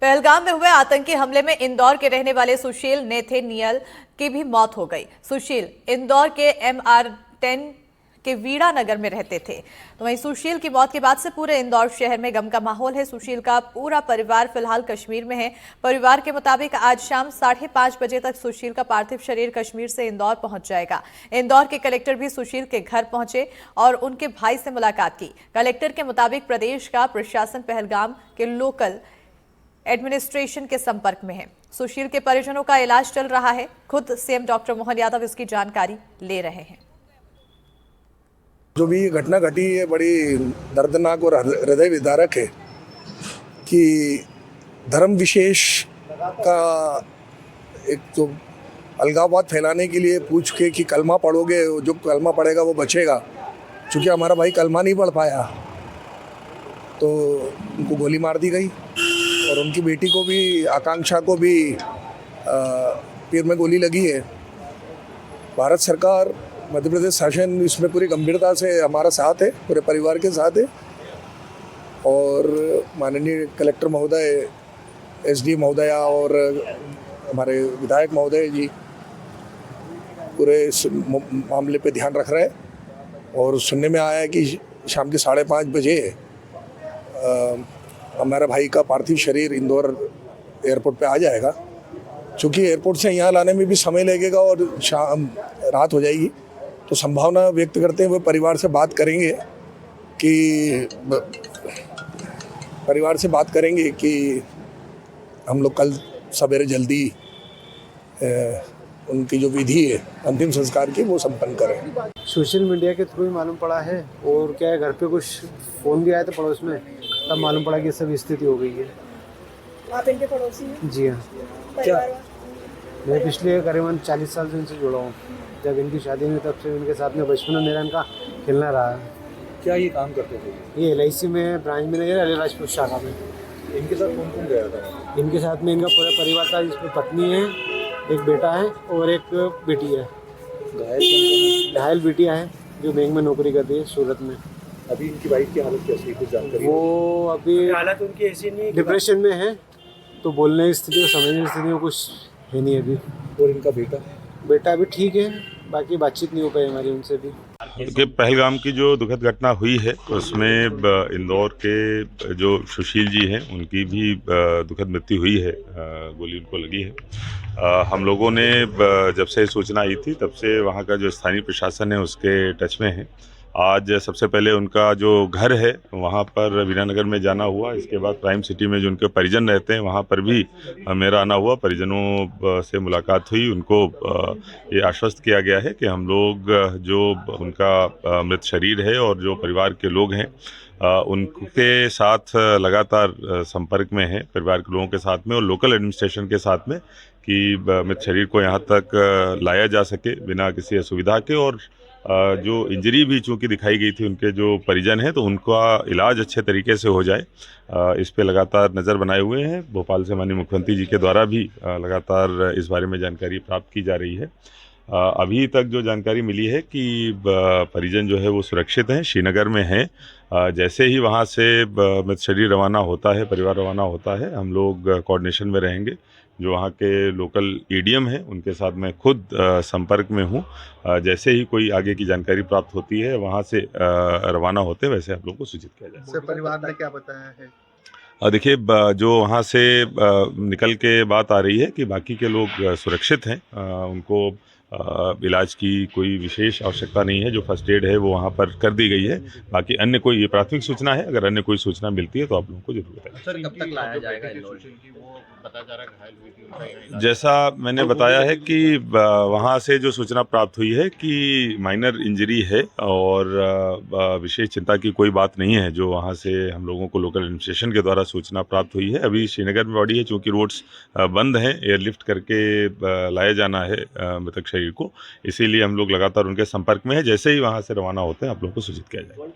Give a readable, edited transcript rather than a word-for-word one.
पहलगाम में हुए आतंकी हमले में इंदौर के रहने वाले सुशील नेथेनियल की भी मौत हो गई। सुशील इंदौर के MR10 के वीड़ा नगर में रहते थे। तो वहीं सुशील की मौत के बाद से पूरे इंदौर शहर में गम का माहौल है। सुशील का पूरा परिवार फिलहाल कश्मीर में है। परिवार के मुताबिक आज शाम 5:30 बजे तक सुशील का पार्थिव शरीर कश्मीर से इंदौर पहुंच जाएगा। इंदौर के कलेक्टर भी सुशील के घर पहुंचे और उनके भाई से मुलाकात की। कलेक्टर के मुताबिक प्रदेश का प्रशासन पहलगाम के लोकल एडमिनिस्ट्रेशन के संपर्क में है। सुशील के परिजनों का इलाज चल रहा है। खुद सीएम डॉक्टर मोहन यादव इसकी जानकारी ले रहे हैं। जो भी घटना घटी है बड़ी दर्दनाक और हृदय विदारक है कि धर्म विशेष का एक तो अलगाववाद फैलाने के लिए पूछ के कि कलमा पढ़ोगे, जो कलमा पढ़ेगा वो बचेगा। चूँकि हमारा भाई कलमा नहीं पढ़ पाया तो उनको गोली मार दी गई और उनकी बेटी को भी, आकांक्षा को भी पैर में गोली लगी है। भारत सरकार, मध्य प्रदेश शासन इसमें पूरी गंभीरता से हमारा साथ है, पूरे परिवार के साथ है। और माननीय कलेक्टर महोदय, SD महोदया और हमारे विधायक महोदय जी पूरे इस मामले पे ध्यान रख रहे हैं। और सुनने में आया है कि शाम के 5:30 बजे हमारा भाई का पार्थिव शरीर इंदौर एयरपोर्ट पे आ जाएगा। चूँकि एयरपोर्ट से यहाँ लाने में भी समय लगेगा और शाम रात हो जाएगी, तो संभावना व्यक्त करते हुए परिवार से बात करेंगे कि हम लोग कल सवेरे जल्दी उनकी जो विधि है अंतिम संस्कार की वो संपन्न करें। सोशल मीडिया के थ्रू ही मालूम पड़ा है और क्या है, घर पे कुछ फ़ोन भी आया था पड़ोस में, तब मालूम पड़ा कि सब स्थिति हो गई है। आप इनके पड़ोसी हैं? जी हाँ। क्या मैं पिछले करीबन 40 साल से इनसे जुड़ा हूँ। जब इनकी शादी हुई तब से इनके साथ में बचपन में मेरा इनका खेलना रहा है। क्या ये काम करते थे? ये LIC में ब्रांच मैनेजर, अलीराजपुर शाखा में। इनके साथ कौन कौन गया था? इनके साथ में इनका पूरा परिवार था, जिसमें पत्नी है, एक बेटा है और एक बेटी है। घायल बेटियाँ हैं जो बैंक में नौकरी करती है सूरत में। अभी इनकी वाइफ की हालत कैसी है, कुछ जानकारी? वो अभी हालत उनकी ऐसी नहीं है, डिप्रेशन में है, तो बोलने की स्थिति और समझने की स्थिति में कुछ है नहीं अभी। और इनका बेटा अभी ठीक है, बाकी बातचीत नहीं हो पाई हमारी उनसे भी। कि पहलगाम की जो दुखद घटना हुई है उसमें इंदौर के जो सुशील जी हैं उनकी भी दुखद मृत्यु हुई है। गोली उनको लगी है। हम लोगों ने जब से सूचना आई थी तब से वहाँ का जो स्थानीय प्रशासन है उसके टच में है। आज सबसे पहले उनका जो घर है वहाँ पर वीरानगर में जाना हुआ। इसके बाद प्राइम सिटी में जो उनके परिजन रहते हैं वहाँ पर भी मेरा आना हुआ। परिजनों से मुलाकात हुई। उनको ये आश्वस्त किया गया है कि हम लोग जो उनका मृत शरीर है और जो परिवार के लोग हैं उनके साथ लगातार संपर्क में है, परिवार के लोगों के साथ में और लोकल एडमिनिस्ट्रेशन के साथ में, कि मृत शरीर को यहाँ तक लाया जा सके बिना किसी असुविधा के। और जो इंजरी भी चूँकि दिखाई गई थी उनके जो परिजन हैं तो उनका इलाज अच्छे तरीके से हो जाए, इस पे लगातार नज़र बनाए हुए हैं। भोपाल से माननीय मुख्यमंत्री जी के द्वारा भी लगातार इस बारे में जानकारी प्राप्त की जा रही है। अभी तक जो जानकारी मिली है कि परिजन जो है वो सुरक्षित हैं, श्रीनगर में हैं। जैसे ही वहाँ से मृत शरीर रवाना होता है, परिवार रवाना होता है, हम लोग कोऑर्डिनेशन में रहेंगे। जो वहाँ के लोकल EDM हैं उनके साथ मैं खुद संपर्क में हूँ। जैसे ही कोई आगे की जानकारी प्राप्त होती है वहाँ से रवाना होते हैं, वैसे आप लोगों को सूचित किया जाए। परिवार ने क्या बताया है? देखिए, जो वहाँ से निकल के बात आ रही है कि बाकी के लोग सुरक्षित हैं, उनको इलाज की कोई विशेष आवश्यकता नहीं है। जो फर्स्ट एड है वो वहाँ पर कर दी गई है। बाकी अन्य कोई, ये प्राथमिक सूचना है, अगर अन्य कोई सूचना मिलती है तो आप लोगों को जरूर बताएं। सर, कब तक लाया जाएगा इंदौर? जैसा मैंने बताया है कि वहाँ से जो सूचना प्राप्त हुई है कि माइनर इंजरी है और विशेष चिंता की कोई बात नहीं है। जो वहाँ से हम लोगों को लोकल एडमिनिस्ट्रेशन के द्वारा सूचना प्राप्त हुई है। अभी श्रीनगर में बॉडी है, चूँकि रोड्स बंद हैं, एयरलिफ्ट करके लाया जाना है मृतक शरीर को, इसीलिए हम लोग लगातार उनके संपर्क में है। जैसे ही वहाँ से रवाना होते हैं आप लोगों को सूचित किया जाएगा।